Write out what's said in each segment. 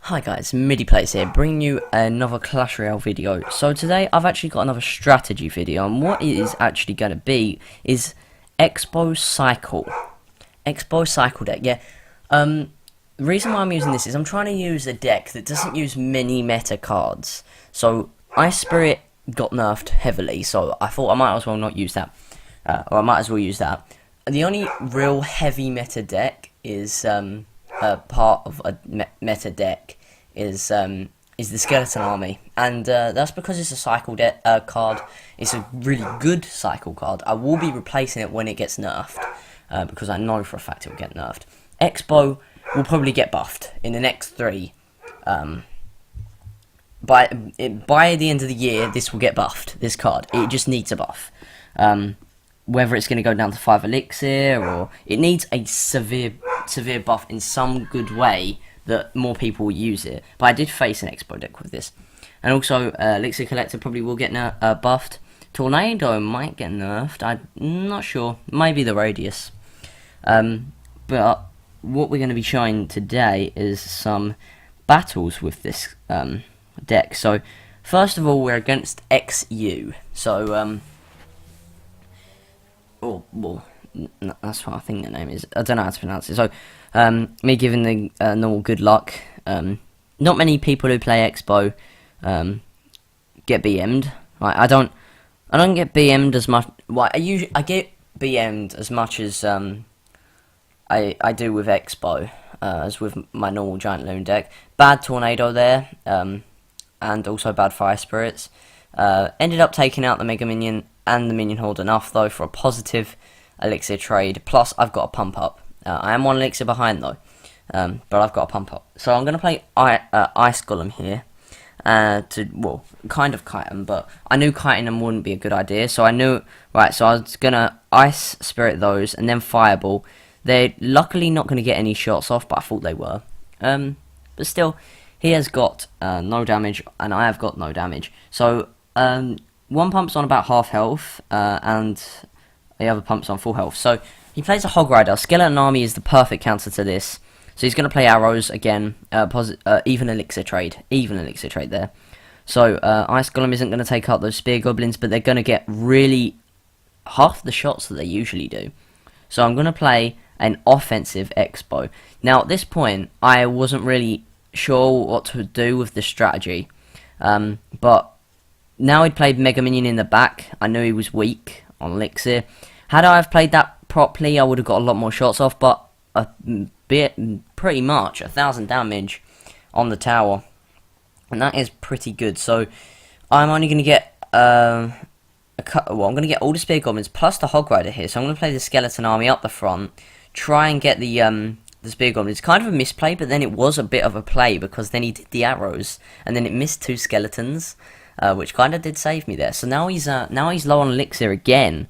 Hi guys, MidiPlays here, bringing you another Clash Royale video. So today I've actually got another strategy video, and what it is actually going to be is Expo Cycle. Expo Cycle deck, yeah. The reason why I'm using this is I'm trying to use a deck that doesn't use many meta cards. So Ice Spirit got nerfed heavily, so I thought I might as well not use that. Or I might as well use that. The only real heavy meta deck is part of a meta deck is the Skeleton Army, and that's because it's a cycle card. It's a really good cycle card. I will be replacing it when it gets nerfed, because I know for a fact it will get nerfed. Expo will probably get buffed in the next 3. By the end of the year, this will get buffed. This card, it just needs a buff. Whether it's going to go down to 5 elixir, or it needs a severe buff in some good way that more people will use it. But I did face an Expo deck with this. And also, Elixir Collector probably will get buffed. Tornado might get nerfed, I'm not sure. Maybe the Radius. But what we're going to be showing today is some battles with this deck. So, first of all, we're against XU. So, that's what I think the name is. I don't know how to pronounce it. So, me giving the normal good luck. Not many people who play Expo get BM'd. Like, I don't get BM'd as much. Well, I get BM'd as much as I do with Expo, as with my normal Giant Loon deck. Bad Tornado there, and also bad Fire Spirits. Ended up taking out the Mega Minion and the Minion Horde enough though for a positive elixir trade. Plus, I've got a pump up. I am 1 elixir behind though, but I've got a pump up. So I'm going to play Ice Golem here to kind of kite him, but I knew kiting them wouldn't be a good idea. So I knew so I was gonna Ice Spirit those and then Fireball. They're luckily not going to get any shots off, but I thought they were. But still, he has got no damage, and I have got no damage. So one pump's on about half health, and the other pump's on full health. So he plays a Hog Rider. Skeleton Army is the perfect counter to this. So he's going to play arrows again. Even elixir trade. Even elixir trade there. So Ice Golem isn't going to take out those Spear Goblins, but they're going to get really half the shots that they usually do. So I'm going to play an offensive Expo. Now at this point, I wasn't really sure what to do with the strategy. But now he'd played Mega Minion in the back. I knew he was weak on elixir. Had I have played that properly, I would have got a lot more shots off, but pretty much 1,000 damage on the tower, and that is pretty good. So I'm only going to get I'm going to get all the Spear Goblins plus the Hog Rider here. So I'm going to play the Skeleton Army up the front, try and get the Spear Goblins. It's kind of a misplay, but then it was a bit of a play because then he did the arrows, and then it missed 2 skeletons. Which kind of did save me there. So now he's low on elixir again,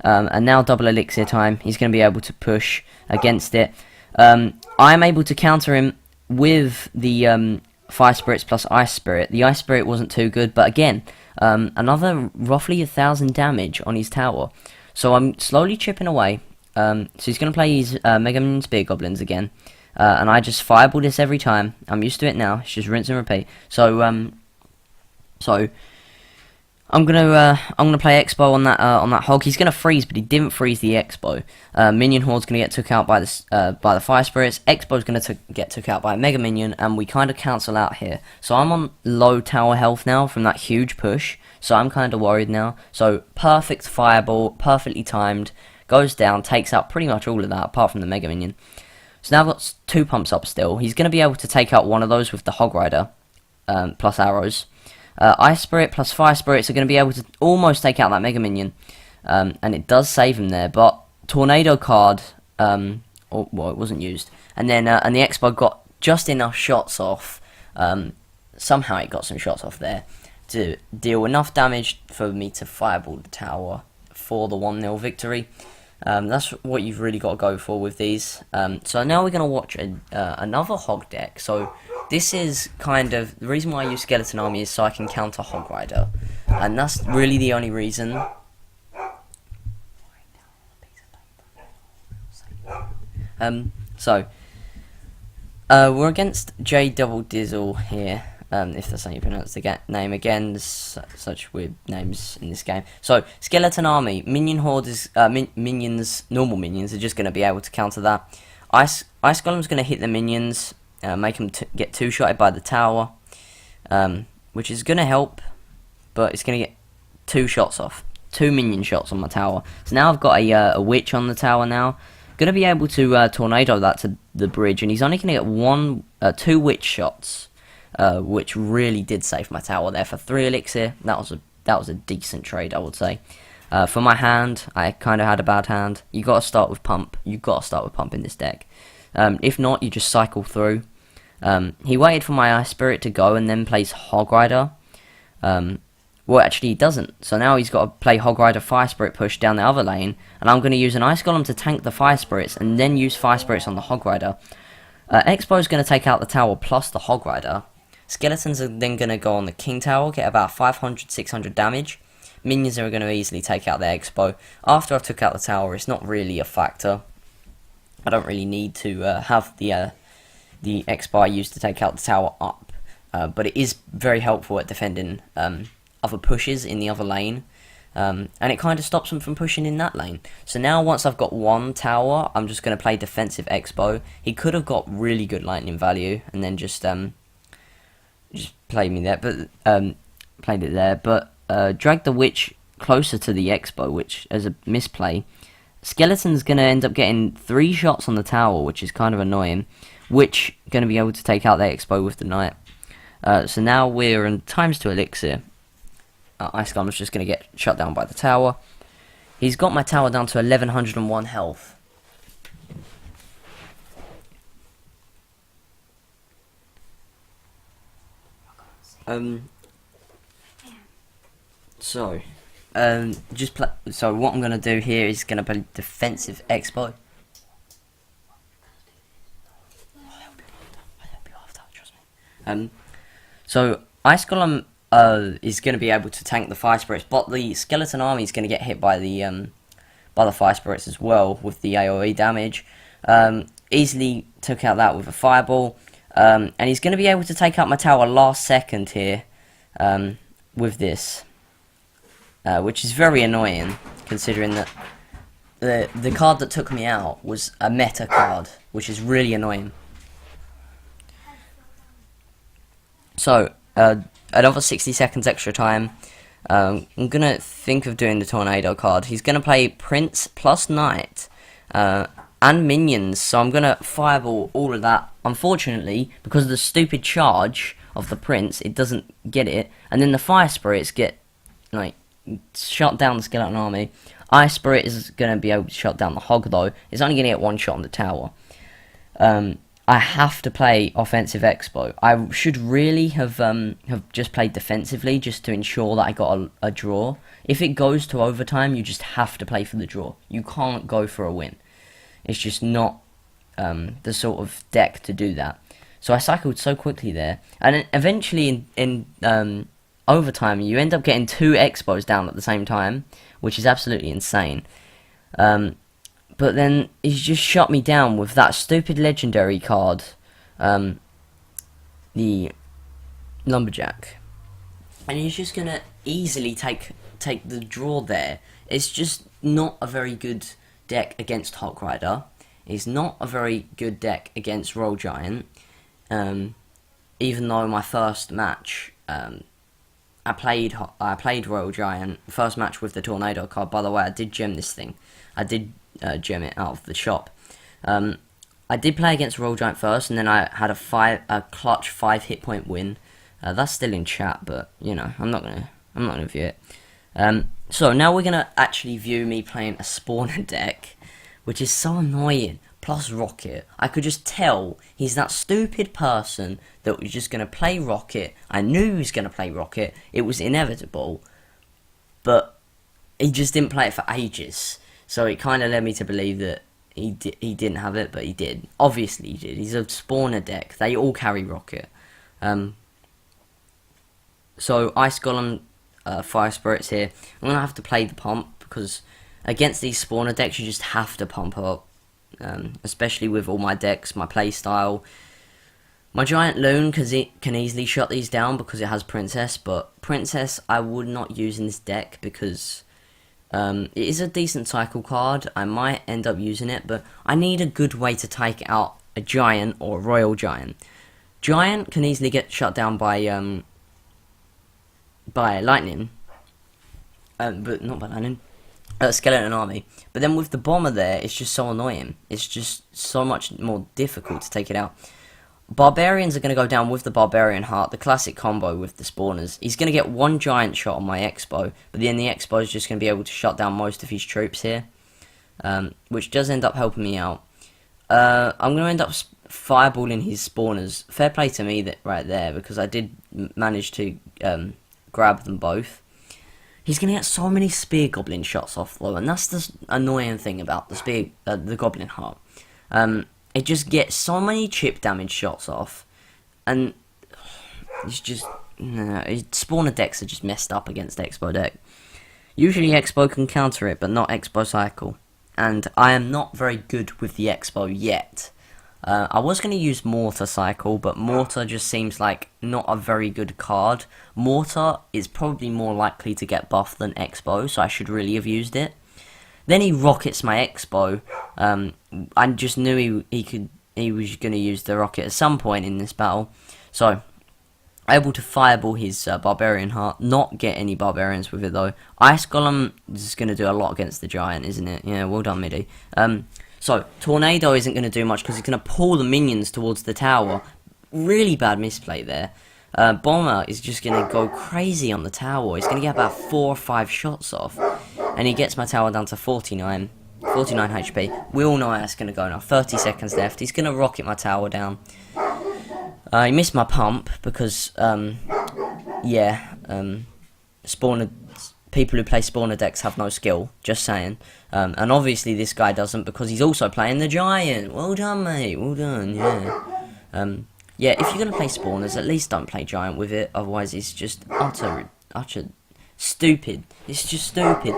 and now double elixir time. He's going to be able to push against it. I am able to counter him with the Fire Spirits plus Ice Spirit. The Ice Spirit wasn't too good, but again, another roughly 1,000 damage on his tower. So I'm slowly chipping away. So he's going to play his Mega Minion Spear Goblins again, and I just fireball this every time. I'm used to it now. It's just rinse and repeat. So I'm gonna play Expo on that Hog. He's gonna freeze, but he didn't freeze the Expo. Minion Horde's gonna get took out by the Fire Spirits. Expo's gonna get took out by a Mega Minion, and we kind of cancel out here. So I'm on low tower health now from that huge push. So I'm kind of worried now. So perfect Fireball, perfectly timed, goes down, takes out pretty much all of that apart from the Mega Minion. So now I've got 2 pumps up still. He's gonna be able to take out one of those with the Hog Rider plus arrows. Ice Spirit plus Fire Spirits are going to be able to almost take out that Mega Minion, and it does save him there. But Tornado card, it wasn't used, and then and the Expo got just enough shots off. Somehow it got some shots off there to deal enough damage for me to fireball the tower for the 1-0 victory. That's what you've really got to go for with these. So now we're going to watch another Hog deck. So this is kind of the reason why I use Skeleton Army is so I can counter Hog Rider, and that's really the only reason. So We're against J Double Dizzle here. If that's how you pronounce the name. Again, there's such weird names in this game. So, Skeleton Army, Minion Horde is, minions, normal minions are just going to be able to counter that. Ice Golem's going to hit the minions, make them get two-shotted by the tower, which is going to help, but it's going to get 2 shots off. 2 minion shots on my tower. So now I've got a witch on the tower now. Going to be able to tornado that to the bridge, and he's only going to get 2 witch shots. Which really did save my tower there for 3 elixir. That was a decent trade, I would say. For my hand, I kind of had a bad hand. You got to start with pump. You got to start with pump in this deck. If not, you just cycle through. He waited for my Ice Spirit to go and then plays Hog Rider. Well, actually, he doesn't. So now he's got to play Hog Rider Fire Spirit push down the other lane, and I'm going to use an Ice Golem to tank the Fire Spirits and then use Fire Spirits on the Hog Rider. Expo is going to take out the tower plus the Hog Rider. Skeletons are then going to go on the King Tower, get about 500-600 damage. Minions are going to easily take out their Expo. After I've took out the tower, it's not really a factor. I don't really need to have the Expo I used to take out the tower up. But it is very helpful at defending other pushes in the other lane. And it kind of stops them from pushing in that lane. So now once I've got 1 tower, I'm just going to play defensive Expo. He could have got really good lightning value and then just played me there, but played it there, but dragged the witch closer to the Expo, which as a misplay. Skeleton's gonna end up getting 3 shots on the tower, which is kind of annoying. Witch gonna be able to take out their Expo with the knight. So now we're in ×2 elixir. Ice Golem's just gonna get shut down by the tower. He's got my tower down to 1101 health. So what I'm gonna do here is gonna play defensive Expo. So Ice Golem is gonna be able to tank the Fire Spirits, but the Skeleton Army is gonna get hit by the Fire Spirits as well with the AoE damage. Easily took out that with a Fireball. And he's going to be able to take out my tower last second here with this, which is very annoying considering that the card that took me out was a meta card, which is really annoying. So, another 60 seconds extra time. I'm going to think of doing the Tornado card. He's going to play Prince plus Knight. And minions, so I'm going to fireball all of that. Unfortunately, because of the stupid charge of the Prince, it doesn't get it. And then the Fire Spirits get, like, shut down the Skeleton Army. Ice Spirit is going to be able to shut down the Hog, though. It's only going to get 1 shot on the tower. I have to play offensive Expo. I should really have just played defensively, just to ensure that I got a draw. If it goes to overtime, you just have to play for the draw. You can't go for a win. It's just not the sort of deck to do that. So I cycled so quickly there. And then eventually in overtime, you end up getting 2 Expos down at the same time, which is absolutely insane. But then he's just shut me down with that stupid legendary card, the Lumberjack. And he's just going to easily take the draw there. It's just not a very good deck against Hog Rider. Is not a very good deck against Royale Giant. Even though my first match, I played Royale Giant. First match with the Tornado card. By the way, I did gem this thing. I did gem it out of the shop. I did play against Royale Giant first, and then I had a clutch 5 hit point win. That's still in chat, but you know I'm not gonna view it. So now we're gonna actually view me playing a spawner deck, which is so annoying. Plus Rocket, I could just tell he's that stupid person that was just gonna play Rocket. I knew he was gonna play Rocket. It was inevitable, but he just didn't play it for ages. So it kind of led me to believe that he didn't have it, but he did. Obviously he did. He's a spawner deck. They all carry Rocket. So Ice Golem, Fire Spirits here. I'm going to have to play the pump, because against these spawner decks you just have to pump up. Especially with all my decks, my playstyle. My giant loon, because it can easily shut these down because it has princess, but princess I would not use in this deck because it is a decent cycle card. I might end up using it, but I need a good way to take out a giant or a royal giant. Giant can easily get shut down by lightning, but not by lightning. Skeleton army. But then with the bomber there, it's just so annoying. It's just so much more difficult to take it out. Barbarians are going to go down with the Barbarian Heart, the classic combo with the spawners. He's going to get one giant shot on my Expo, but then the Expo is just going to be able to shut down most of his troops here, which does end up helping me out. I'm going to end up fireballing his spawners. Fair play to me right there, because I did manage to grab them both. He's going to get so many spear goblin shots off though, and that's the annoying thing about the goblin heart. It just gets so many chip damage shots off, and it's just spawner decks are just messed up against Expo deck. Usually Expo can counter it, but not Expo cycle, and I am not very good with the Expo yet. I was going to use Mortar cycle, but Mortar just seems like not a very good card. Mortar is probably more likely to get buffed than Expo, so I should really have used it. Then he rockets my Expo. I just knew he was going to use the rocket at some point in this battle. So, able to fireball his Barbarian Heart, not get any Barbarians with it though. Ice Golem is going to do a lot against the Giant, isn't it? Yeah, well done, Midi. So, Tornado isn't going to do much because he's going to pull the minions towards the tower. Really bad misplay there. Bomber is just going to go crazy on the tower. He's going to get about 4 or 5 shots off. And he gets my tower down to 49 HP. We all know how it's going to go now. 30 seconds left. He's going to rocket my tower down. He missed my pump because, people who play spawner decks have no skill, just saying. And obviously this guy doesn't because he's also playing the giant. Well done, mate. Well done, yeah. Yeah, if you're going to play spawners, at least don't play giant with it. Otherwise, it's just utter stupid. It's just stupid.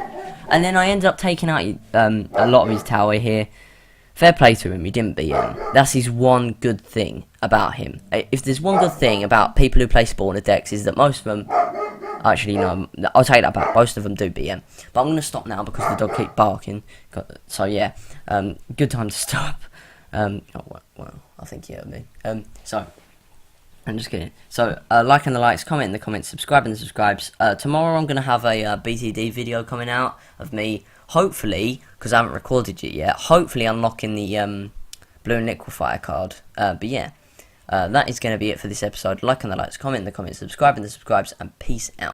And then I ended up taking out a lot of his tower here. Fair play to him, he didn't beat him. That's his one good thing about him. If there's one good thing about people who play spawner decks is that most of them... Actually, no, I'll take that back. Most of them do beat him. But I'm going to stop now because the dog keeps barking. So, yeah, good time to stop. Well, I think you heard me. So, I'm just kidding. So, like in the likes, comment in the comments, subscribe in the subscribes. Tomorrow I'm going to have a BTD video coming out of me, hopefully, because I haven't recorded it yet, hopefully unlocking the Blue and Liquefier card. But yeah, that is going to be it for this episode. Like in the likes, comment in the comments, subscribe in the subscribes, and peace out.